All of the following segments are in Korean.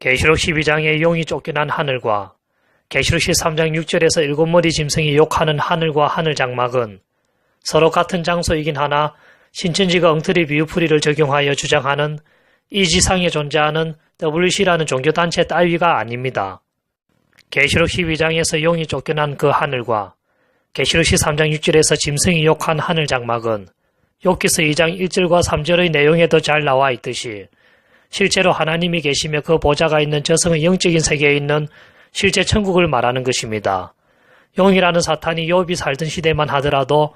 계시록 12장의 용이 쫓겨난 하늘과 계시록 13장 6절에서 일곱머리 짐승이 욕하는 하늘과 하늘 장막은 서로 같은 장소이긴 하나 신천지가 엉터리 비유풀이를 적용하여 주장하는 이 지상에 존재하는 WC라는 종교단체 따위가 아닙니다. 계시록 12장에서 용이 쫓겨난 그 하늘과 계시록 13장 6절에서 짐승이 욕한 하늘 장막은 욥기서 2장 1절과 3절의 내용에도 잘 나와 있듯이 실제로 하나님이 계시며 그 보좌가 있는 저승의 영적인 세계에 있는 실제 천국을 말하는 것입니다. 용이라는 사탄이 욥이 살던 시대만 하더라도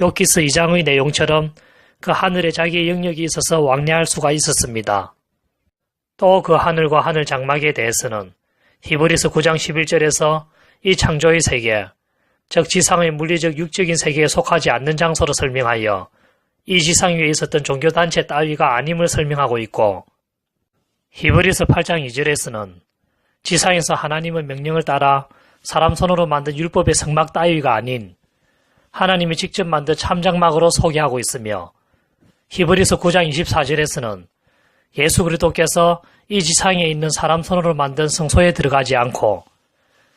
욥기서 2장의 내용처럼 그 하늘에 자기의 영역이 있어서 왕래할 수가 있었습니다. 또 그 하늘과 하늘 장막에 대해서는 히브리서 9장 11절에서 이 창조의 세계, 즉 지상의 물리적 육적인 세계에 속하지 않는 장소로 설명하여 이 지상 위에 있었던 종교단체 따위가 아님을 설명하고 있고, 히브리서 8장 2절에서는 지상에서 하나님의 명령을 따라 사람 손으로 만든 율법의 성막 따위가 아닌 하나님이 직접 만든 참장막으로 소개하고 있으며, 히브리서 9장 24절에서는 예수 그리스도께서 이 지상에 있는 사람 손으로 만든 성소에 들어가지 않고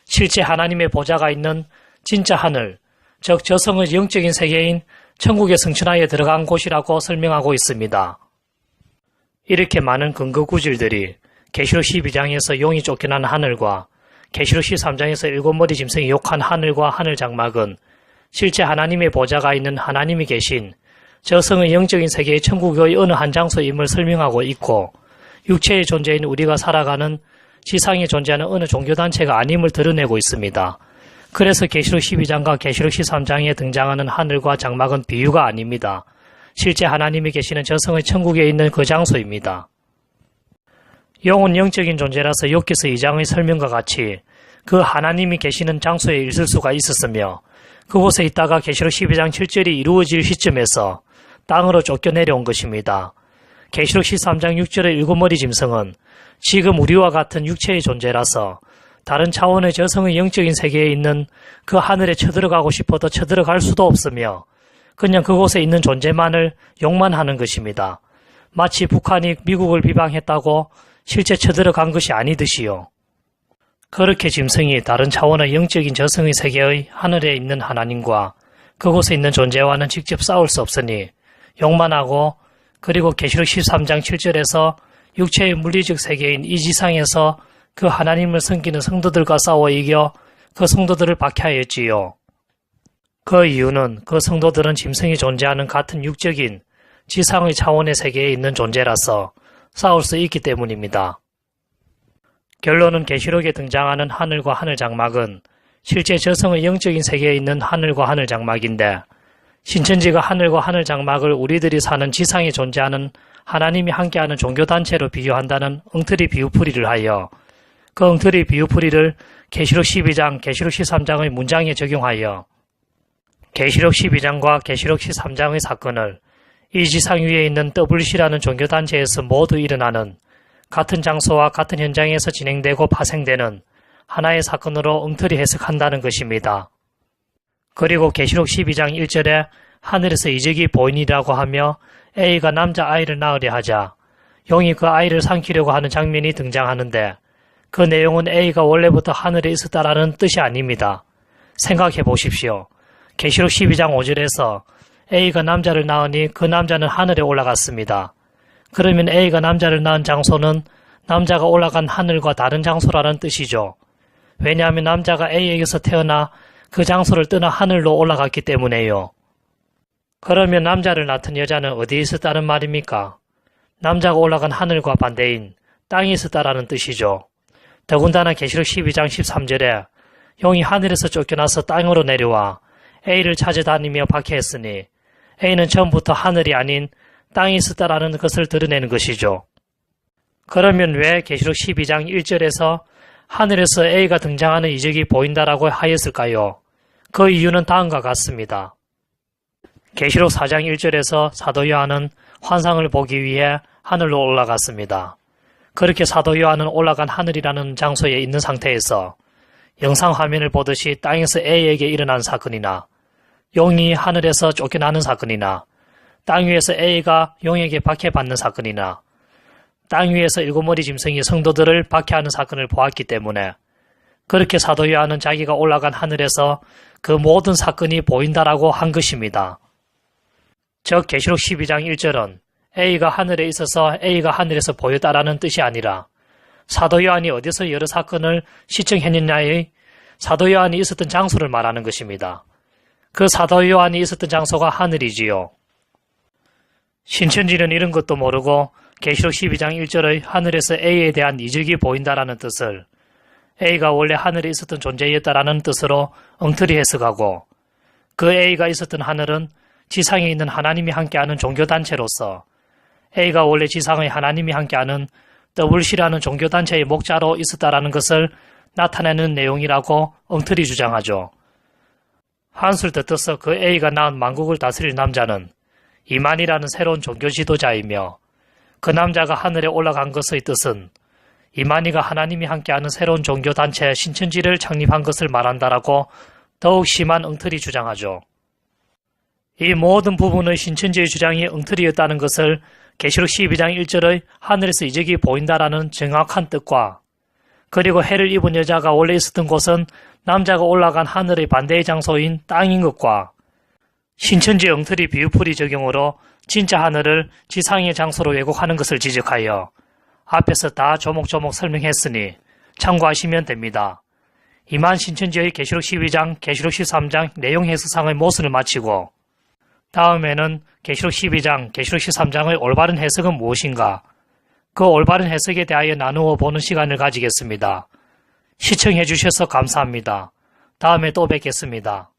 실제 하나님의 보좌가 있는 진짜 하늘, 즉 저성의 영적인 세계인 천국에 성천하에 들어간 곳이라고 설명하고 있습니다. 이렇게 많은 근거 구절들이 계시록 12장에서 용이 쫓겨난 하늘과 계시록 13장에서 일곱머리 짐승이 욕한 하늘과 하늘 장막은 실제 하나님의 보좌가 있는 하나님이 계신 저성의 영적인 세계의 천국의 어느 한 장소임을 설명하고 있고, 육체의 존재인 우리가 살아가는 지상에 존재하는 어느 종교단체가 아님을 드러내고 있습니다. 그래서 계시록 12장과 계시록 13장에 등장하는 하늘과 장막은 비유가 아닙니다. 실제 하나님이 계시는 저성의 천국에 있는 그 장소입니다. 용은 영적인 존재라서 욥기서 2장의 설명과 같이 그 하나님이 계시는 장소에 있을 수가 있었으며, 그곳에 있다가 계시록 12장 7절이 이루어질 시점에서 땅으로 쫓겨내려온 것입니다. 계시록 13장 6절의 일곱머리 짐승은 지금 우리와 같은 육체의 존재라서 다른 차원의 저성의 영적인 세계에 있는 그 하늘에 쳐들어가고 싶어도 쳐들어갈 수도 없으며 그냥 그곳에 있는 존재만을 욕만 하는 것입니다. 마치 북한이 미국을 비방했다고 실제 쳐들어간 것이 아니듯이요. 그렇게 짐승이 다른 차원의 영적인 저성의 세계의 하늘에 있는 하나님과 그곳에 있는 존재와는 직접 싸울 수 없으니 욕만 하고, 그리고 계시록 13장 7절에서 육체의 물리적 세계인 이 지상에서 그 하나님을 섬기는 성도들과 싸워 이겨 그 성도들을 박해하였지요. 그 이유는 그 성도들은 짐승이 존재하는 같은 육적인 지상의 차원의 세계에 있는 존재라서 싸울 수 있기 때문입니다. 결론은 계시록에 등장하는 하늘과 하늘 장막은 실제 저성의 영적인 세계에 있는 하늘과 하늘 장막인데, 신천지가 하늘과 하늘 장막을 우리들이 사는 지상에 존재하는 하나님이 함께하는 종교단체로 비유한다는 엉터리 비유풀이를 하여 그 엉터리 비유풀이를 계시록 12장, 계시록 13장의 문장에 적용하여 계시록 12장과 계시록 13장의 사건을 이 지상 위에 있는 WC라는 종교단체에서 모두 일어나는 같은 장소와 같은 현장에서 진행되고 파생되는 하나의 사건으로 엉터리 해석한다는 것입니다. 그리고 계시록 12장 1절에 하늘에서 이적이 보이니라고 하며 A가 남자아이를 낳으려 하자 용이 그 아이를 삼키려고 하는 장면이 등장하는데, 그 내용은 A가 원래부터 하늘에 있었다라는 뜻이 아닙니다. 생각해 보십시오. 계시록 12장 5절에서 A가 남자를 낳으니 그 남자는 하늘에 올라갔습니다. 그러면 A가 남자를 낳은 장소는 남자가 올라간 하늘과 다른 장소라는 뜻이죠. 왜냐하면 남자가 A에게서 태어나 그 장소를 떠나 하늘로 올라갔기 때문에요. 그러면 남자를 낳던 여자는 어디에 있었다는 말입니까? 남자가 올라간 하늘과 반대인 땅에 있었다라는 뜻이죠. 더군다나 계시록 12장 13절에 용이 하늘에서 쫓겨나서 땅으로 내려와 A를 찾아다니며 박해했으니 A는 처음부터 하늘이 아닌 땅에 있었다라는 것을 드러내는 것이죠. 그러면 왜 계시록 12장 1절에서 하늘에서 A가 등장하는 이적이 보인다라고 하였을까요? 그 이유는 다음과 같습니다. 계시록 4장 1절에서 사도 요한은 환상을 보기 위해 하늘로 올라갔습니다. 그렇게 사도 요한은 올라간 하늘이라는 장소에 있는 상태에서 영상 화면을 보듯이 땅에서 A에게 일어난 사건이나 용이 하늘에서 쫓겨나는 사건이나 땅 위에서 A가 용에게 박해받는 사건이나 땅 위에서 일곱머리 짐승이 성도들을 박해하는 사건을 보았기 때문에 그렇게 사도 요한은 자기가 올라간 하늘에서 그 모든 사건이 보인다라고 한 것입니다. 즉 계시록 12장 1절은 A가 하늘에 있어서 A가 하늘에서 보였다라는 뜻이 아니라 사도 요한이 어디서 여러 사건을 시청했느냐의 사도 요한이 있었던 장소를 말하는 것입니다. 그 사도 요한이 있었던 장소가 하늘이지요. 신천지는 이런 것도 모르고 계시록 12장 1절의 하늘에서 A에 대한 이적이 보인다라는 뜻을 A가 원래 하늘에 있었던 존재였다라는 뜻으로 엉터리 해석하고 그 A가 있었던 하늘은 지상에 있는 하나님이 함께하는 종교단체로서 A가 원래 지상의 하나님이 함께하는 WC라는 종교단체의 목자로 있었다라는 것을 나타내는 내용이라고 엉터리 주장하죠. 한술 더 떠서 그 A가 낳은 만국을 다스릴 남자는 이만이라는 새로운 종교 지도자이며 그 남자가 하늘에 올라간 것의 뜻은 이만희가 하나님이 함께하는 새로운 종교단체 신천지를 창립한 것을 말한다라고 더욱 심한 엉터리 주장하죠. 이 모든 부분의 신천지의 주장이 엉터리였다는 것을 계시록 12장 1절의 하늘에서 이적이 보인다라는 정확한 뜻과 그리고 해를 입은 여자가 원래 있었던 곳은 남자가 올라간 하늘의 반대의 장소인 땅인 것과 신천지 엉터리 비유풀이 적용으로 진짜 하늘을 지상의 장소로 왜곡하는 것을 지적하여 앞에서 다 조목조목 설명했으니 참고하시면 됩니다. 이만 신천지의 계시록 12장, 계시록 13장 내용 해석상의 모순을 마치고 다음에는 계시록 12장, 계시록 13장의 올바른 해석은 무엇인가? 그 올바른 해석에 대하여 나누어 보는 시간을 가지겠습니다. 시청해 주셔서 감사합니다. 다음에 또 뵙겠습니다.